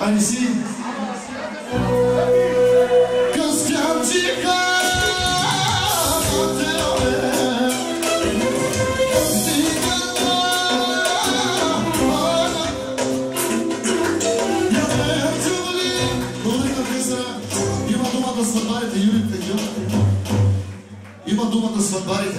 Айде си! Има думата сватбарите.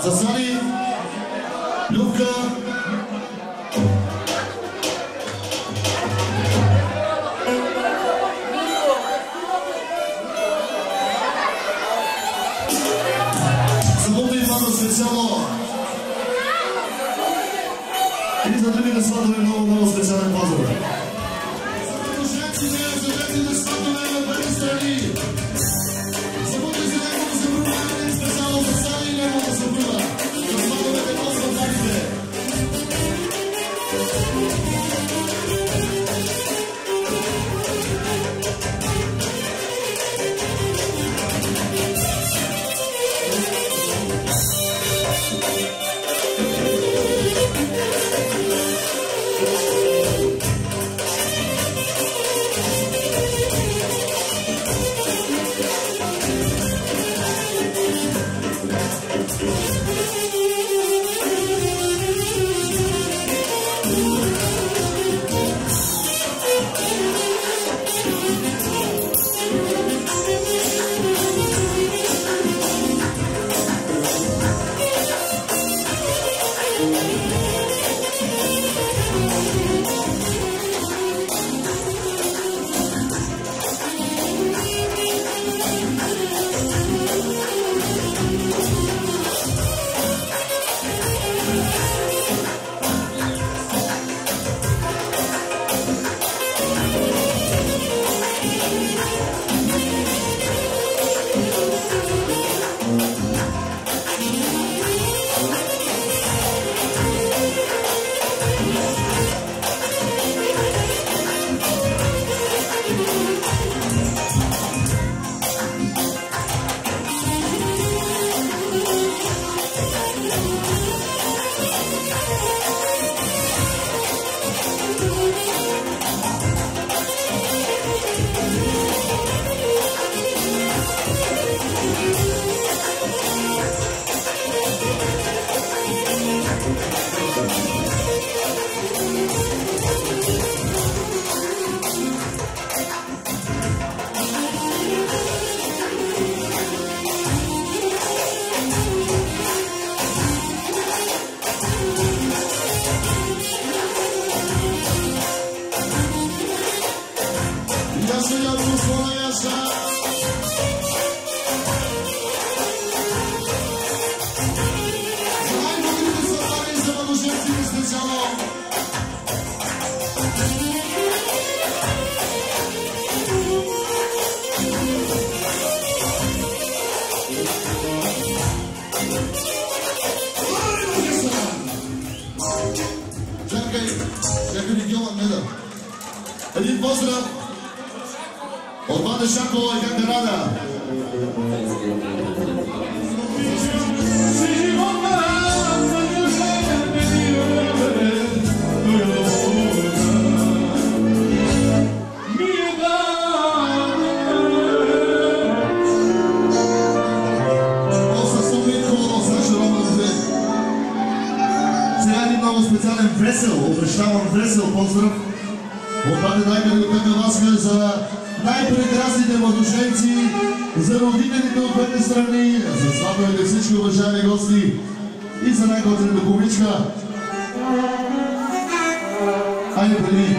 Засани, Любка, събота и двама специално. И за другите сватове много специален позор. За мъжеците, за двете сватове на двете страни. Събота и за неговата съпруга, специално за Сани и неговата съпруга. За сватовете на сватбарите. Един поздрав от Ваня Шакова и Ганга Рада. Сега един много специален весел, обещавам весел поздрав. Отпадне най-къде от Тъка Васка за най-прекрасните младоженци, за родителите от двете страни, за сватовете всички уважаеми гости и за най-готрената публичка. Айде преди!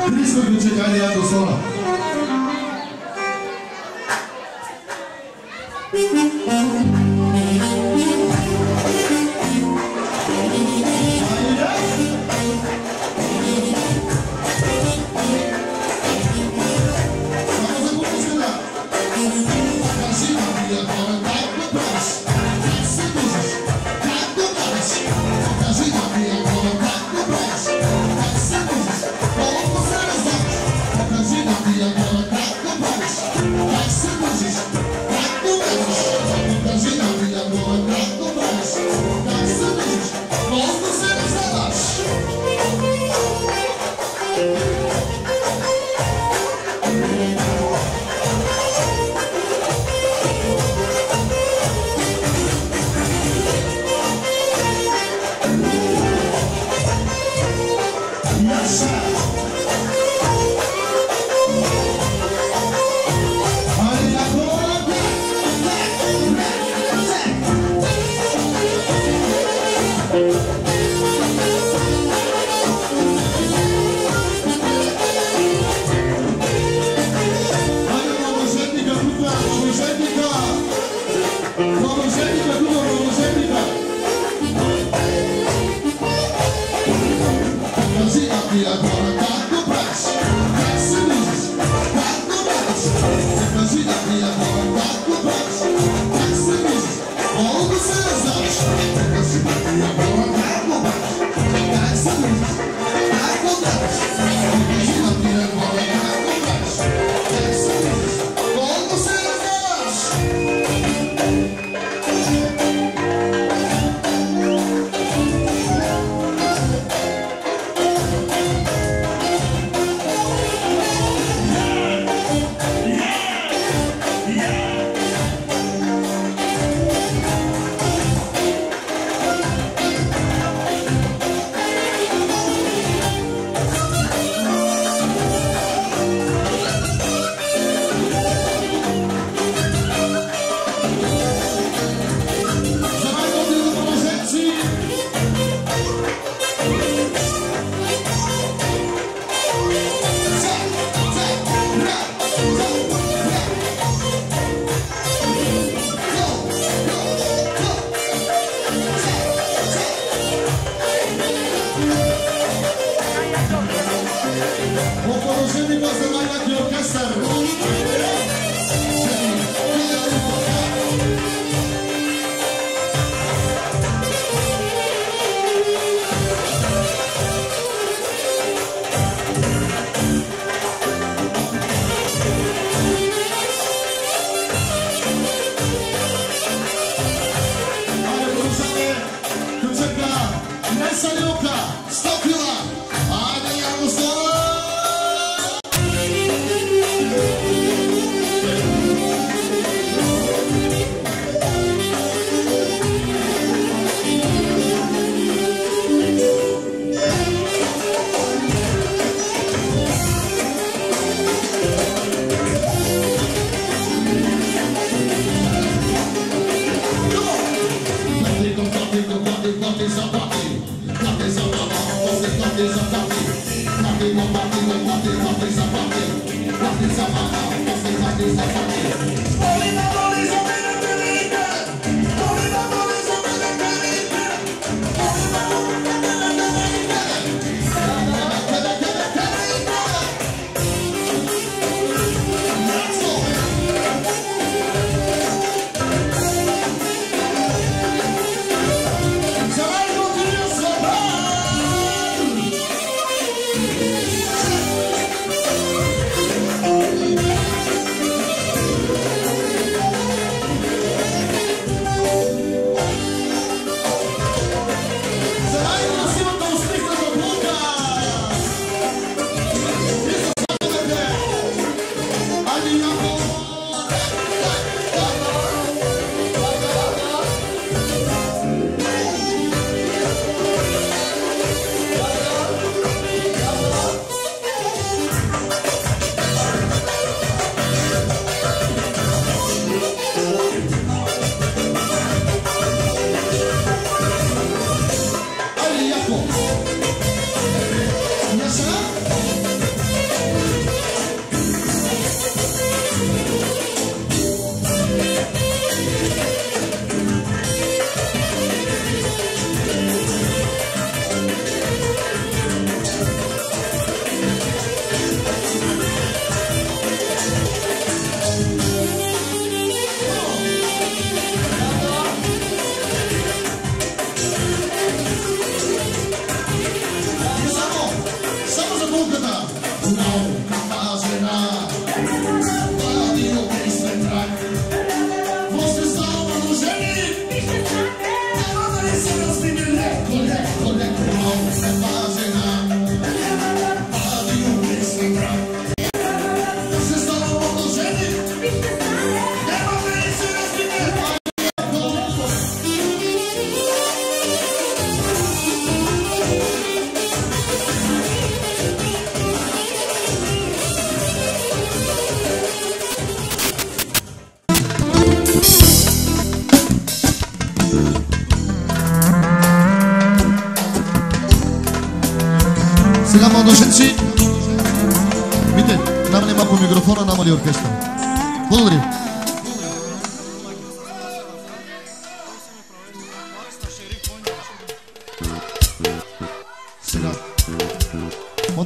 Христо Ключек, айде я до слона! Покажи Младоженника! Младоженника, дума, младоженника! Кажи на тия хора как го правиш, как се виждаш, как го правиш. Кажи на тия хора как го правиш, как се виждаш, колко се раздаваш. Кажи на тия хора как го правиш, как се виждаш, как го правиш. Кажи на тия хора как го правиш, как се виждаш, колко се раздаваш. Сега младоженци, вижте, намали малко микрофона, намали оркестър. Благодаря.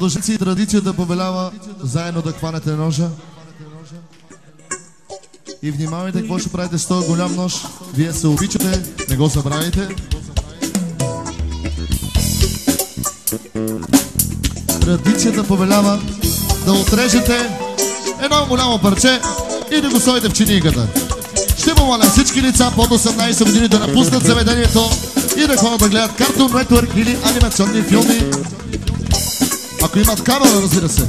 младоженци, традицията повелява заедно да хванете ножа. И внимавайте какво ще правите с този голям нож. Вие се обичате, не го забравяйте. Традицията повелява да отрежете едно голямо парче и да го сложите в чиниката. Ще помоля всички лица под 18 години да напуснат заведението и да ходят да гледат Cartoon Network или анимационни филми. Ако имат камера, разбира се.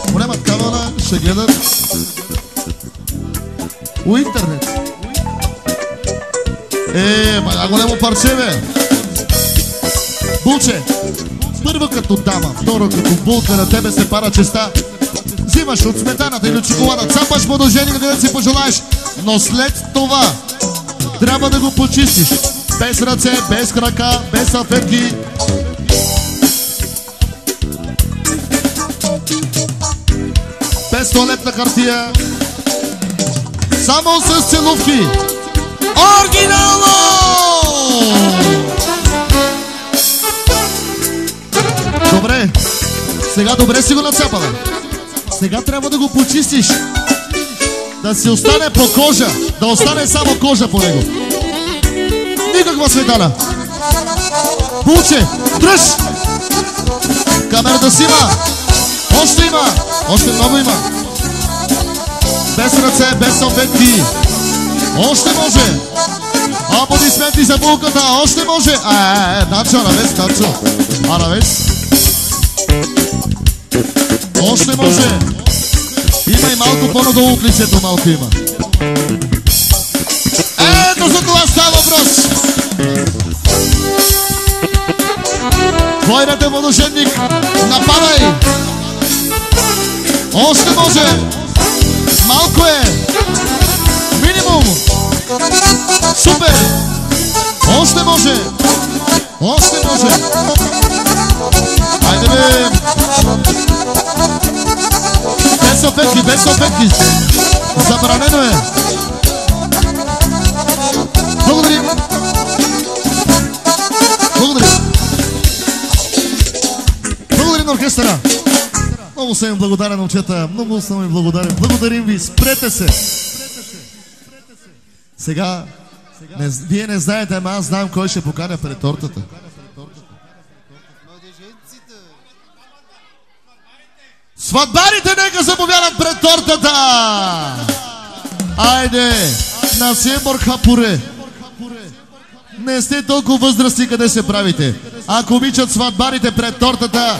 Ако нямат камера, ще гледат у интернет. Бая голямо парче, бе! Булче! Първо като дама, второ като булка, на тебе се пара честа. Взимаш от сметаната или от чоколада, цапаш младожени, където си пожелаеш. Но след това трябва да го почистиш. Без ръце, без крака, без салфетки. Без туалетна хартия. Само с целувки. Оригинално! Добре. Сега добре си го нацапала. Сега трябва да го почистиш. Да си остане по кожа. Да остане само кожа по него. Никаква сметана. Булче, дръж! Камерата си има. Още има. Още много има. Без ръце, без салфетки. Още може. Аплодисменти за булката. Още може. Начо, аравес, начо. Аравес. Още може. Има и малко по-надолу от лицето, малко има. Ето за това става въпрос. Двойната младоженник. Нападай. Още може. Малко е. Минимум. Супер. Още може. Още може. Хайде бе. Без салфетки, без салфетки. Забранено е. Благодарим. Благодарим. Благодарим на оркестъра. Много съм им благодарен, момчета. Много съм им благодарен. Благодарим ви. Спрете се. Сега, вие не знаете, ама аз знам кой ще поканя пред тортата. Сватбарите нека заповядат пред тортата! Айде! На Сиембор Хапуре! Не сте толкова възрастни, къде се правите. Ако обичат сватбарите пред тортата,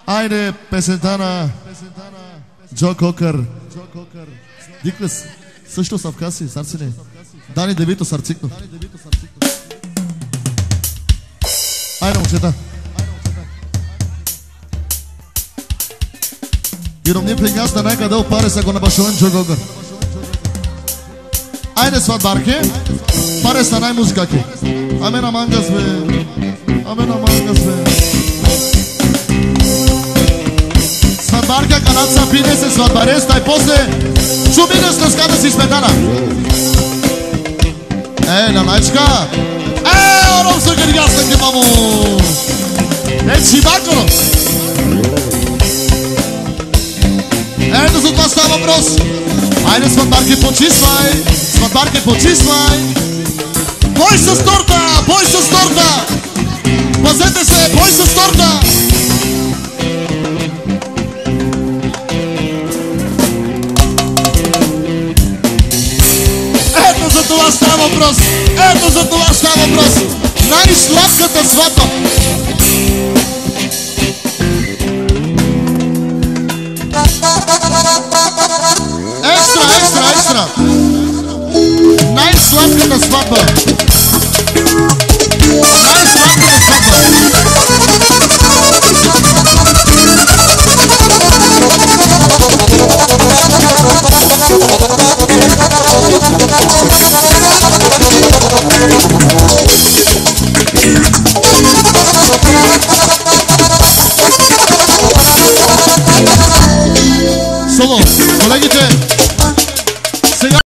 айде песента на Джо Кокър. Диклес, също са в каси, сарцини. Дани Девито Сарцикнов. Айде, момчета. И ровни плиняс на най-къде опаре са го на башален Джо Кокър. Айде, сватбарки. Паре са най-музикаки. Аме на мангас, бе. Аме на мангас, бе. Сватбарка, канаца, пине се сватбареста и после чубине с лъската си сметана. На найчка. Ором са гъргасна ки, мамо. Чибакоро. Ето за това става въпрос. Айде, сватбарки, почиствай. Сватбарки, почиствай. Бой с торта! Бой с торта! Пазете се! Бой с торта! Ето за това става въпрос! Ето за това става въпрос! Най-сладката сватба! Екстра, екстра, екстра! Най-сладката сватба!